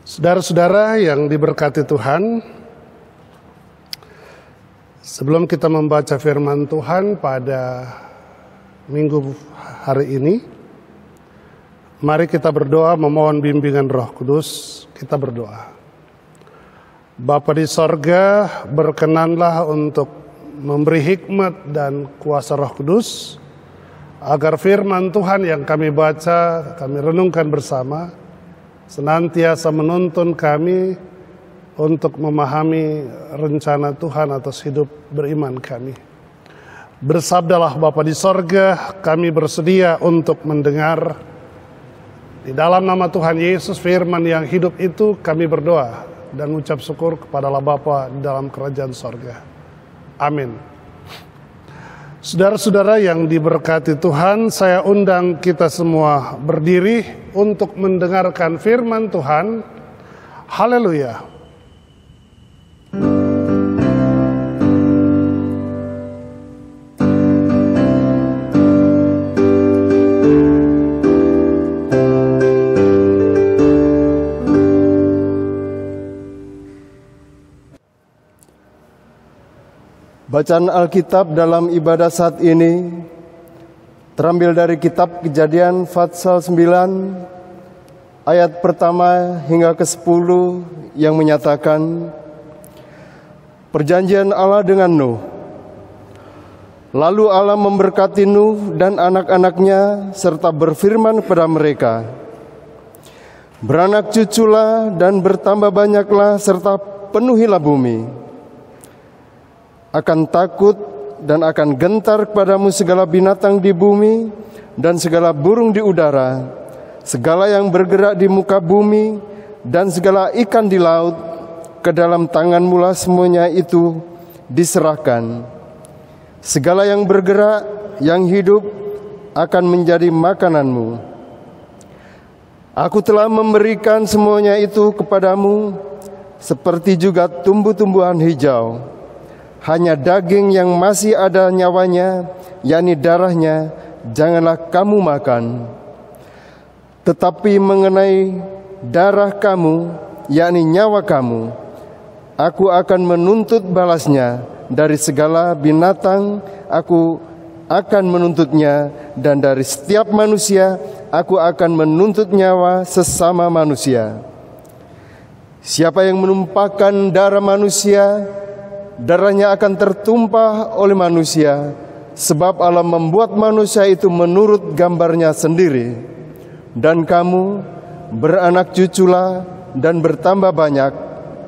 Saudara-saudara yang diberkati Tuhan, sebelum kita membaca firman Tuhan pada minggu hari ini, mari kita berdoa memohon bimbingan Roh Kudus. Kita berdoa. Bapa di sorga, berkenanlah untuk memberi hikmat dan kuasa Roh Kudus, agar firman Tuhan yang kami baca, kami renungkan bersama, senantiasa menuntun kami untuk memahami rencana Tuhan atas hidup beriman kami. Bersabdalah Bapa di sorga, kami bersedia untuk mendengar. Di dalam nama Tuhan Yesus, firman yang hidup itu kami berdoa dan ucap syukur kepada Allah Bapa di dalam kerajaan sorga. Amin. Saudara-saudara yang diberkati Tuhan, saya undang kita semua berdiri untuk mendengarkan firman Tuhan. Haleluya. Bacaan Alkitab dalam ibadah saat ini terambil dari kitab Kejadian Pasal 9 ayat pertama hingga ke-10 yang menyatakan perjanjian Allah dengan Nuh. Lalu Allah memberkati Nuh dan anak-anaknya serta berfirman kepada mereka, beranak cuculah dan bertambah banyaklah serta penuhilah bumi. Akan takut dan akan gentar kepadamu segala binatang di bumi dan segala burung di udara, segala yang bergerak di muka bumi dan segala ikan di laut, ke dalam tanganmu lah semuanya itu diserahkan. Segala yang bergerak, yang hidup akan menjadi makananmu. Aku telah memberikan semuanya itu kepadamu, seperti juga tumbuh-tumbuhan hijau. Hanya daging yang masih ada nyawanya, yakni darahnya, janganlah kamu makan. Tetapi mengenai darah kamu, yakni nyawa kamu, aku akan menuntut balasnya dari segala binatang, aku akan menuntutnya, dan dari setiap manusia, aku akan menuntut nyawa sesama manusia. Siapa yang menumpahkan darah manusia, darahnya akan tertumpah oleh manusia, sebab Allah membuat manusia itu menurut gambarnya sendiri. Dan kamu beranak cuculah dan bertambah banyak,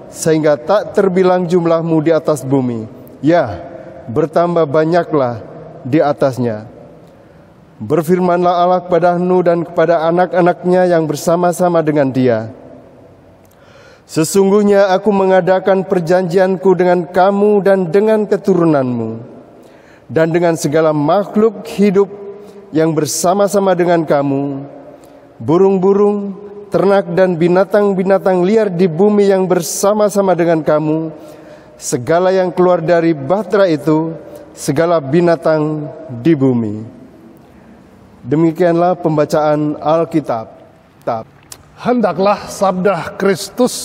sehingga tak terbilang jumlahmu di atas bumi. Ya, bertambah banyaklah di atasnya. Berfirmanlah Allah kepada Nuh dan kepada anak-anaknya yang bersama-sama dengan dia, sesungguhnya aku mengadakan perjanjianku dengan kamu dan dengan keturunanmu, dan dengan segala makhluk hidup yang bersama-sama dengan kamu, burung-burung, ternak dan binatang-binatang liar di bumi yang bersama-sama dengan kamu, segala yang keluar dari bahtera itu, segala binatang di bumi. Demikianlah pembacaan Alkitab. Hendaklah sabda Kristus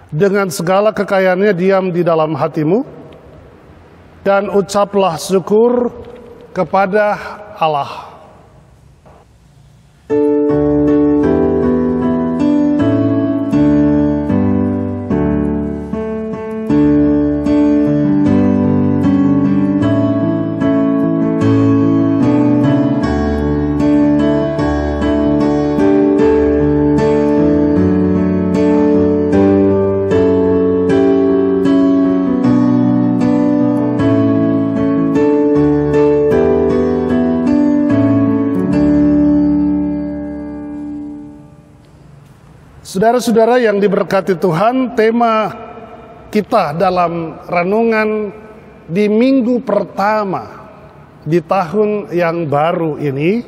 dengan segala kekayaannya diam di dalam hatimu, dan ucaplah syukur kepada Allah. Saudara-saudara yang diberkati Tuhan, tema kita dalam renungan di minggu pertama di tahun yang baru ini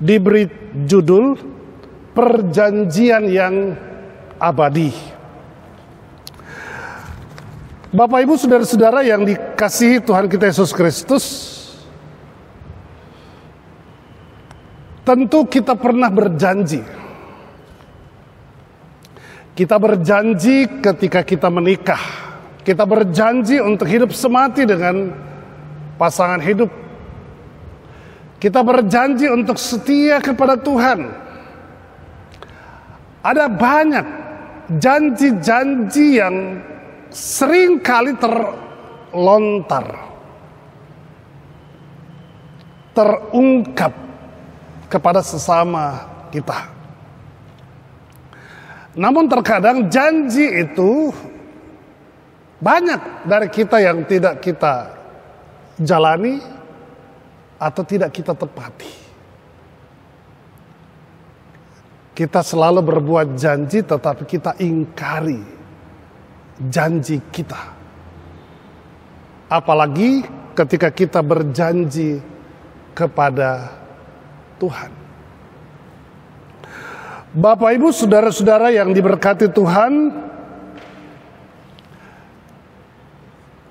diberi judul Perjanjian yang Abadi. Bapak Ibu saudara-saudara yang dikasihi Tuhan kita Yesus Kristus, tentu kita pernah berjanji Kita berjanji ketika kita menikah. Kita berjanji untuk hidup semati dengan pasangan hidup. Kita berjanji untuk setia kepada Tuhan. Ada banyak janji-janji yang sering kali terlontar, terungkap kepada sesama kita. Namun terkadang janji itu banyak dari kita yang tidak kita jalani atau tidak kita tepati. Kita selalu berbuat janji tetapi kita ingkari janji kita. Apalagi ketika kita berjanji kepada Tuhan. Bapak, Ibu, saudara-saudara yang diberkati Tuhan,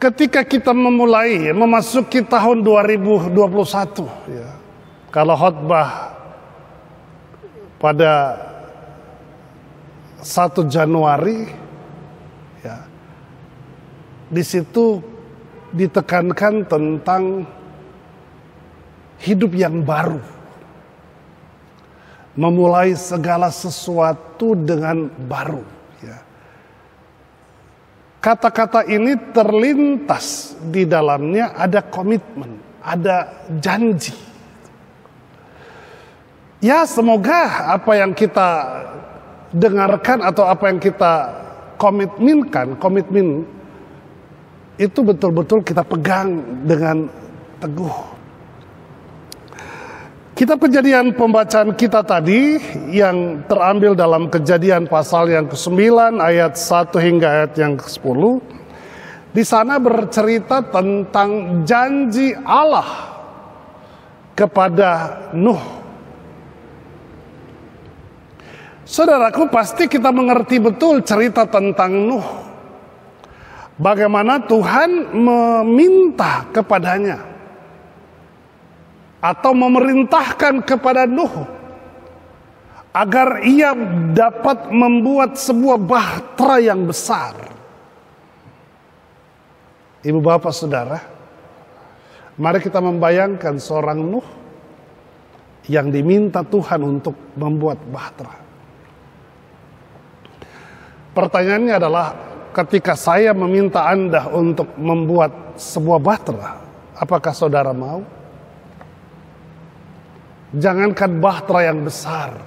ketika kita memasuki tahun 2021, ya, kalau khotbah pada 1 Januari, ya, di situ ditekankan tentang hidup yang baru. Memulai segala sesuatu dengan baru. Ya. Kata-kata ini terlintas di dalamnya ada komitmen, ada janji. Ya, semoga apa yang kita dengarkan atau apa yang kita komitmen itu betul-betul kita pegang dengan teguh. Kitab Kejadian pembacaan kita tadi yang terambil dalam Kejadian pasal yang ke-9 ayat 1 hingga ayat yang ke-10. Di sana bercerita tentang janji Allah kepada Nuh. Saudaraku, pasti kita mengerti betul cerita tentang Nuh. Bagaimana Tuhan meminta kepadanya atau memerintahkan kepada Nuh agar ia dapat membuat sebuah bahtera yang besar. Ibu, bapak, saudara, mari kita membayangkan seorang Nuh yang diminta Tuhan untuk membuat bahtera. Pertanyaannya adalah, ketika saya meminta Anda untuk membuat sebuah bahtera, apakah saudara mau? Jangankan bahtera yang besar,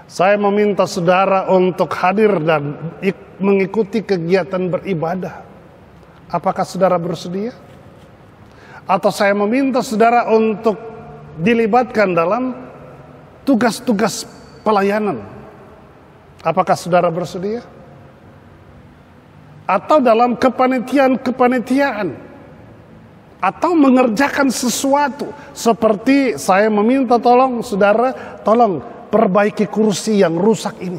saya meminta saudara untuk hadir dan mengikuti kegiatan beribadah. Apakah saudara bersedia? Atau saya meminta saudara untuk dilibatkan dalam tugas-tugas pelayanan. Apakah saudara bersedia? Atau dalam kepanitiaan, atau mengerjakan sesuatu seperti saya meminta saudara tolong perbaiki kursi yang rusak ini.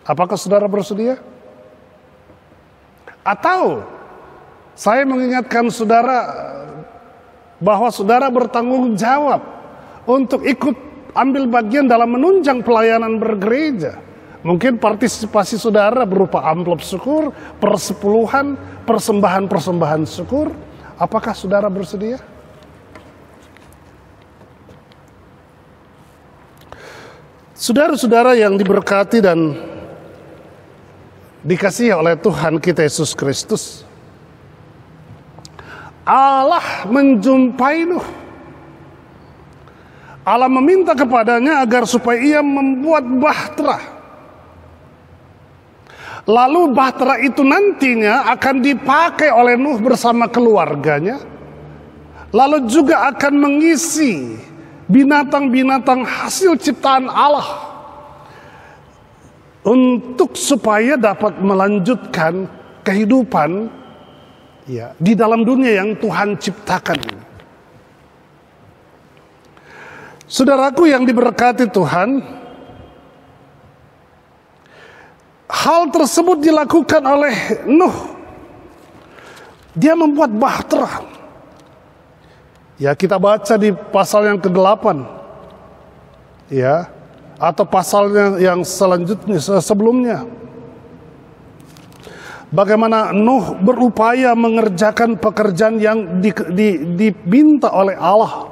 Apakah saudara bersedia? Atau saya mengingatkan saudara bahwa saudara bertanggung jawab untuk ikut ambil bagian dalam menunjang pelayanan bergereja. Mungkin partisipasi saudara berupa amplop syukur, persepuluhan, persembahan syukur. Apakah saudara bersedia? Saudara-saudara yang diberkati dan dikasihi oleh Tuhan kita Yesus Kristus, Allah menjumpai Nuh. Allah meminta kepadanya agar supaya ia membuat bahtera. Lalu bahtera itu nantinya akan dipakai oleh Nuh bersama keluarganya. Lalu juga akan mengisi binatang-binatang hasil ciptaan Allah. Untuk supaya dapat melanjutkan kehidupan ya, di dalam dunia yang Tuhan ciptakan. Saudaraku yang diberkati Tuhan, hal tersebut dilakukan oleh Nuh. Dia membuat bahtera. Ya, kita baca di pasal yang ke-8. Ya, atau pasalnya yang selanjutnya sebelumnya. Bagaimana Nuh berupaya mengerjakan pekerjaan yang diminta oleh Allah.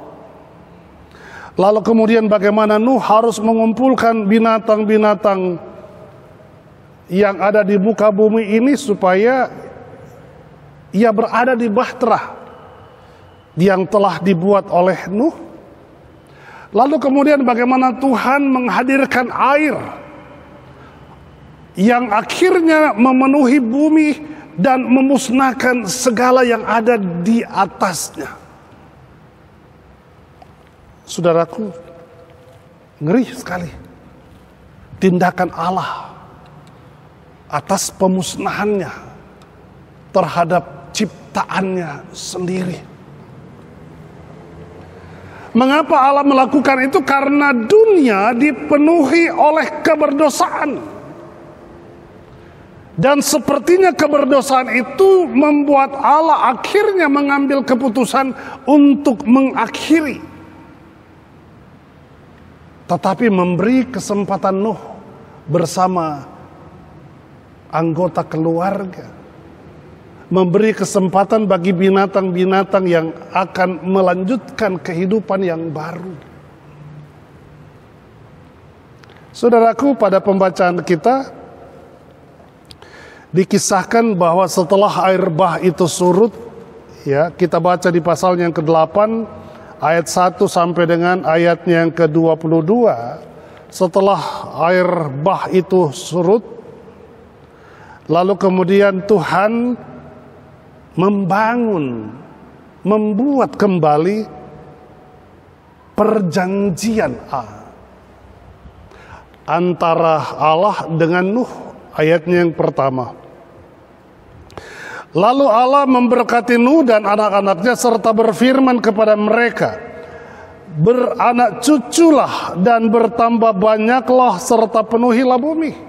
Lalu kemudian bagaimana Nuh harus mengumpulkan binatang-binatang yang ada di muka bumi ini supaya ia berada di bahtera yang telah dibuat oleh Nuh. Lalu kemudian bagaimana Tuhan menghadirkan air yang akhirnya memenuhi bumi dan memusnahkan segala yang ada di atasnya. Saudaraku, ngeri sekali tindakan Allah atas pemusnahannya terhadap ciptaannya sendiri. Mengapa Allah melakukan itu? Karena dunia dipenuhi oleh keberdosaan. Dan sepertinya keberdosaan itu membuat Allah akhirnya mengambil keputusan untuk mengakhiri. Tetapi memberi kesempatan Nuh bersama anggota keluarga. Memberi kesempatan bagi binatang-binatang yang akan melanjutkan kehidupan yang baru. Saudaraku, pada pembacaan kita dikisahkan bahwa setelah air bah itu surut, ya, kita baca di pasal yang ke-8 ayat 1 sampai dengan ayat yang ke-22. Setelah air bah itu surut, lalu kemudian Tuhan membuat kembali perjanjian antara Allah dengan Nuh. Ayatnya yang pertama. Lalu Allah memberkati Nuh dan anak-anaknya serta berfirman kepada mereka, beranak cuculah dan bertambah banyaklah serta penuhilah bumi.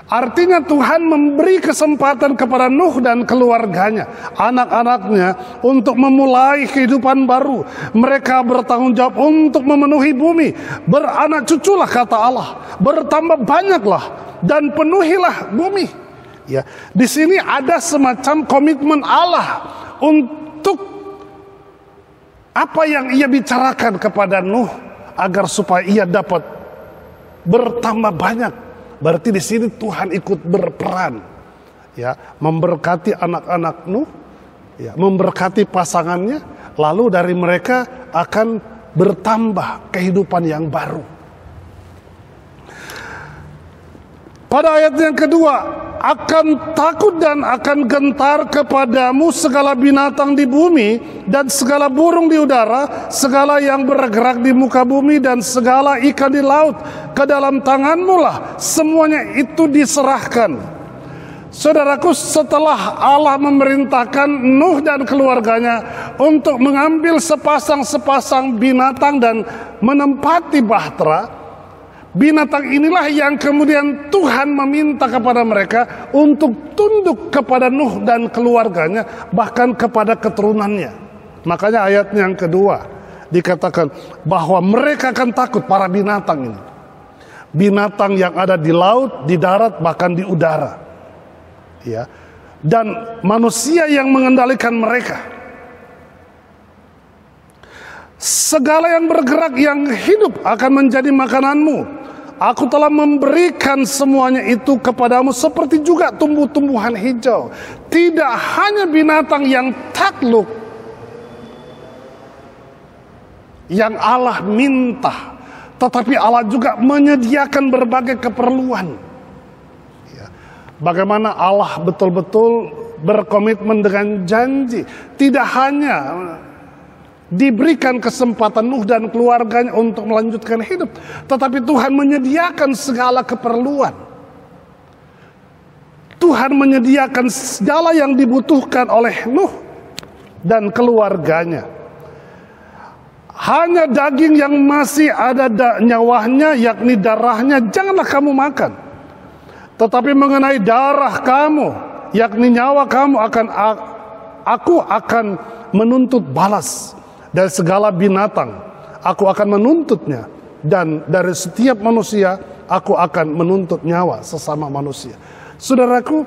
Artinya Tuhan memberi kesempatan kepada Nuh dan keluarganya, anak-anaknya, untuk memulai kehidupan baru. Mereka bertanggung jawab untuk memenuhi bumi. Beranak cuculah, kata Allah, bertambah banyaklah dan penuhilah bumi. Ya, di sini ada semacam komitmen Allah untuk apa yang ia bicarakan kepada Nuh agar supaya ia dapat bertambah banyak. Berarti di sini Tuhan ikut berperan, ya, memberkati anak-anak Nuh, ya, memberkati pasangannya, lalu dari mereka akan bertambah kehidupan yang baru. Pada ayat yang kedua, akan takut dan akan gentar kepadamu segala binatang di bumi dan segala burung di udara, segala yang bergerak di muka bumi dan segala ikan di laut. Ke dalam tanganmu lah semuanya itu diserahkan. Saudaraku, setelah Allah memerintahkan Nuh dan keluarganya untuk mengambil sepasang-sepasang binatang dan menempati bahtera, binatang inilah yang kemudian Tuhan meminta kepada mereka untuk tunduk kepada Nuh dan keluarganya, bahkan kepada keturunannya. Makanya ayat yang kedua dikatakan bahwa mereka akan takut, para binatang ini. Binatang yang ada di laut, di darat, bahkan di udara. Ya. Dan manusia yang mengendalikan mereka. Segala yang bergerak, yang hidup akan menjadi makananmu. Aku telah memberikan semuanya itu kepadamu seperti juga tumbuh-tumbuhan hijau. Tidak hanya binatang yang takluk yang Allah minta, tetapi Allah juga menyediakan berbagai keperluan. Ya. Bagaimana Allah betul-betul berkomitmen dengan janji. Tidak hanya diberikan kesempatan Nuh dan keluarganya untuk melanjutkan hidup, tetapi Tuhan menyediakan segala keperluan. Tuhan menyediakan segala yang dibutuhkan oleh Nuh dan keluarganya. Hanya daging yang masih ada nyawanya, yakni darahnya, janganlah kamu makan. Tetapi mengenai darah kamu, yakni nyawa kamu, aku akan menuntut balas. Dari segala binatang aku akan menuntutnya, dan dari setiap manusia aku akan menuntut nyawa sesama manusia. Saudaraku,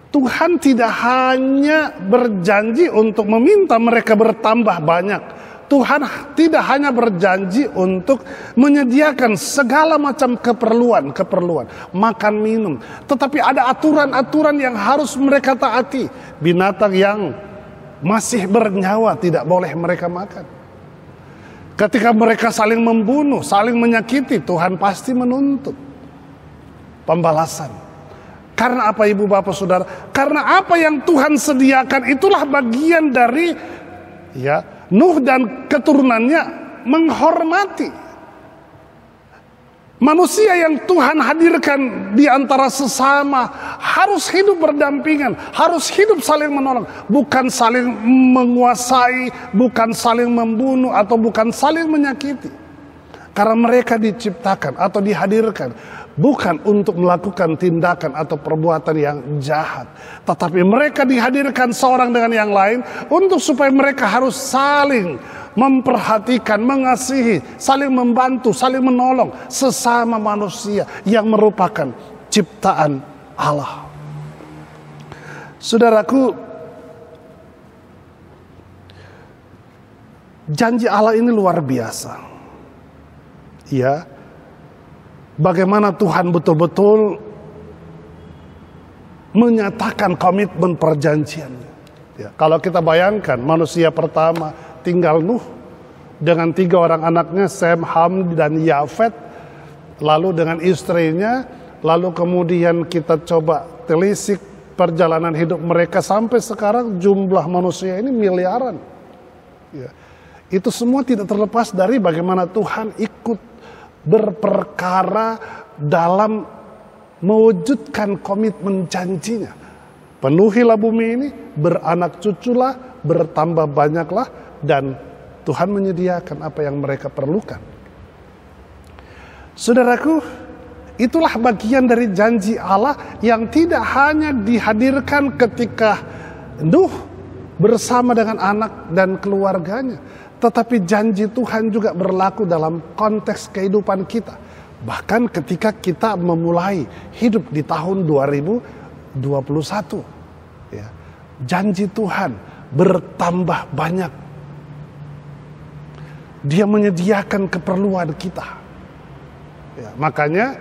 Tuhan tidak hanya berjanji untuk meminta mereka bertambah banyak. Tuhan tidak hanya berjanji untuk menyediakan segala macam keperluan, makan, minum. Tetapi ada aturan-aturan yang harus mereka taati. Binatang yang masih bernyawa tidak boleh mereka makan. Ketika mereka saling membunuh, saling menyakiti, Tuhan pasti menuntut pembalasan. Karena apa, ibu bapak saudara? Karena apa yang Tuhan sediakan itulah bagian dari Nuh dan keturunannya menghormati manusia yang Tuhan hadirkan di antara sesama. Harus hidup berdampingan, harus hidup saling menolong, bukan saling menguasai, bukan saling membunuh, atau bukan saling menyakiti. Karena mereka diciptakan atau dihadirkan bukan untuk melakukan tindakan atau perbuatan yang jahat, tetapi mereka dihadirkan seorang dengan yang lain untuk supaya mereka harus saling memperhatikan, mengasihi, saling membantu, saling menolong sesama manusia yang merupakan ciptaan Allah. Saudaraku, janji Allah ini luar biasa. Ya, bagaimana Tuhan betul-betul menyatakan komitmen perjanjiannya. Ya, kalau kita bayangkan manusia pertama tinggal Nuh dengan 3 orang anaknya, Sem, Ham, dan Yafet, lalu dengan istrinya, lalu kemudian kita coba telisik perjalanan hidup mereka sampai sekarang jumlah manusia ini miliaran. Ya, itu semua tidak terlepas dari bagaimana Tuhan ikut berperkara dalam mewujudkan komitmen janjinya. Penuhilah bumi ini, beranak cuculah, bertambah banyaklah, dan Tuhan menyediakan apa yang mereka perlukan. Saudaraku, itulah bagian dari janji Allah yang tidak hanya dihadirkan ketika Nuh bersama dengan anak dan keluarganya, tetapi janji Tuhan juga berlaku dalam konteks kehidupan kita. Bahkan ketika kita memulai hidup di tahun 2021. Ya, janji Tuhan bertambah banyak. Dia menyediakan keperluan kita. Ya, makanya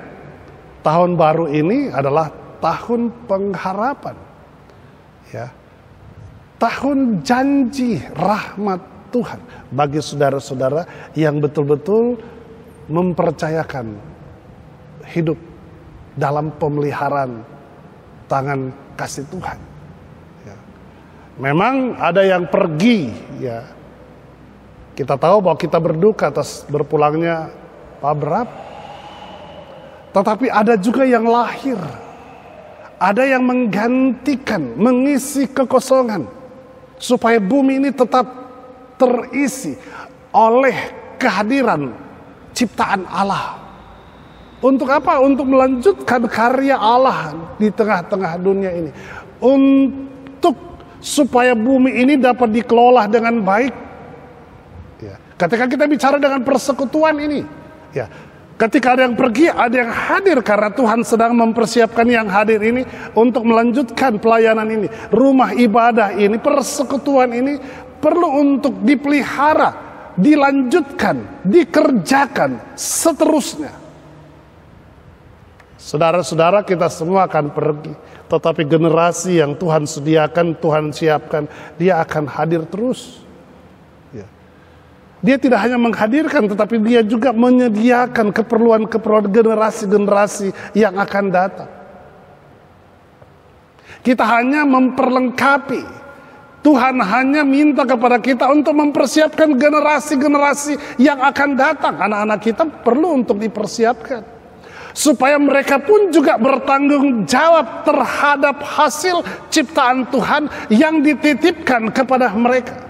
tahun baru ini adalah tahun pengharapan. Ya, tahun janji rahmat Tuhan bagi saudara-saudara yang betul-betul mempercayakan hidup dalam pemeliharaan tangan kasih Tuhan. Ya. Memang ada yang pergi, ya. Kita tahu bahwa kita berduka atas berpulangnya Pak Brab. Tetapi ada juga yang lahir. Ada yang menggantikan, mengisi kekosongan supaya bumi ini tetap terisi oleh kehadiran ciptaan Allah. Untuk apa? Untuk melanjutkan karya Allah di tengah-tengah dunia ini. Untuk supaya bumi ini dapat dikelola dengan baik. Ya. Ketika kita bicara dengan persekutuan ini, ya, ketika ada yang pergi, ada yang hadir karena Tuhan sedang mempersiapkan yang hadir ini untuk melanjutkan pelayanan ini. Rumah ibadah ini, persekutuan ini perlu untuk dipelihara, dilanjutkan, dikerjakan seterusnya. Saudara-saudara, kita semua akan pergi, tetapi generasi yang Tuhan sediakan, Tuhan siapkan, dia akan hadir terus. Ya. Dia tidak hanya menghadirkan, tetapi dia juga menyediakan keperluan-keperluan generasi-generasi yang akan datang. Kita hanya memperlengkapi. Tuhan hanya minta kepada kita untuk mempersiapkan generasi-generasi yang akan datang. Anak-anak kita perlu untuk dipersiapkan. Supaya mereka pun juga bertanggung jawab terhadap hasil ciptaan Tuhan yang dititipkan kepada mereka.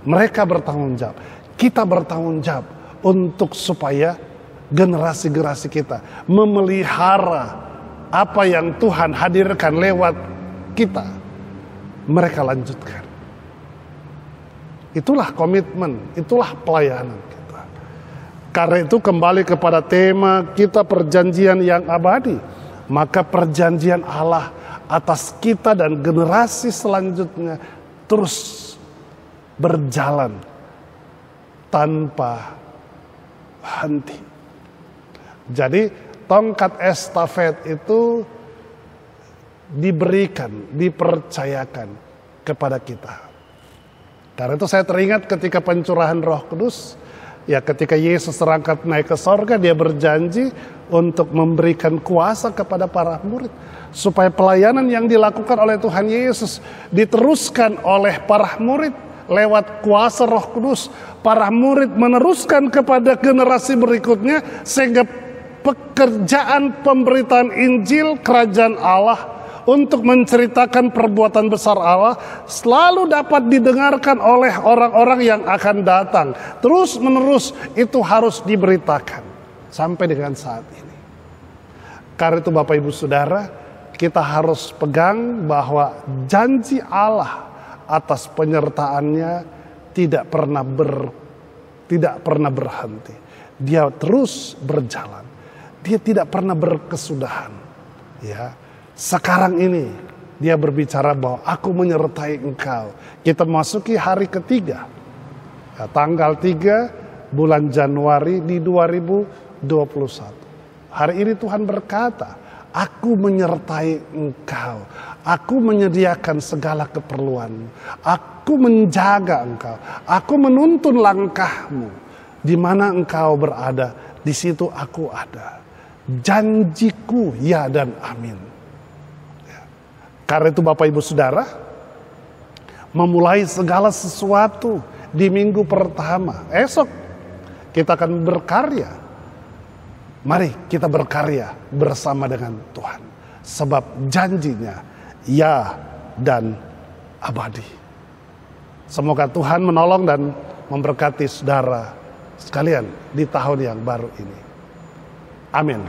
Mereka bertanggung jawab. Kita bertanggung jawab untuk supaya generasi-generasi kita memelihara apa yang Tuhan hadirkan lewat kita. Mereka lanjutkan. Itulah komitmen, itulah pelayanan kita. Karena itu kembali kepada tema kita perjanjian yang abadi. Maka perjanjian Allah atas kita dan generasi selanjutnya terus berjalan tanpa henti. Jadi tongkat estafet itu diberikan, dipercayakan kepada kita. Karena itu saya teringat ketika pencurahan Roh Kudus, ya ketika Yesus terangkat naik ke sorga, dia berjanji untuk memberikan kuasa kepada para murid. Supaya pelayanan yang dilakukan oleh Tuhan Yesus diteruskan oleh para murid lewat kuasa Roh Kudus. Para murid meneruskan kepada generasi berikutnya sehingga pekerjaan pemberitaan Injil Kerajaan Allah untuk menceritakan perbuatan besar Allah selalu dapat didengarkan oleh orang-orang yang akan datang. Terus menerus itu harus diberitakan sampai dengan saat ini. Karena itu Bapak Ibu Saudara, kita harus pegang bahwa janji Allah atas penyertaannya tidak pernah berhenti. Dia terus berjalan. Dia tidak pernah berkesudahan. Ya. Sekarang ini dia berbicara bahwa aku menyertai engkau. Kita masuki hari ketiga. Ya, tanggal 3 bulan Januari di 2021. Hari ini Tuhan berkata, aku menyertai engkau. Aku menyediakan segala keperluanmu. Aku menjaga engkau. Aku menuntun langkahmu. Di mana engkau berada, di situ aku ada. Janjiku ya dan amin. Karena itu Bapak Ibu Saudara, memulai segala sesuatu di minggu pertama. Esok kita akan berkarya. Mari kita berkarya bersama dengan Tuhan. Sebab janjinya ya dan abadi. Semoga Tuhan menolong dan memberkati saudara sekalian di tahun yang baru ini. Amin.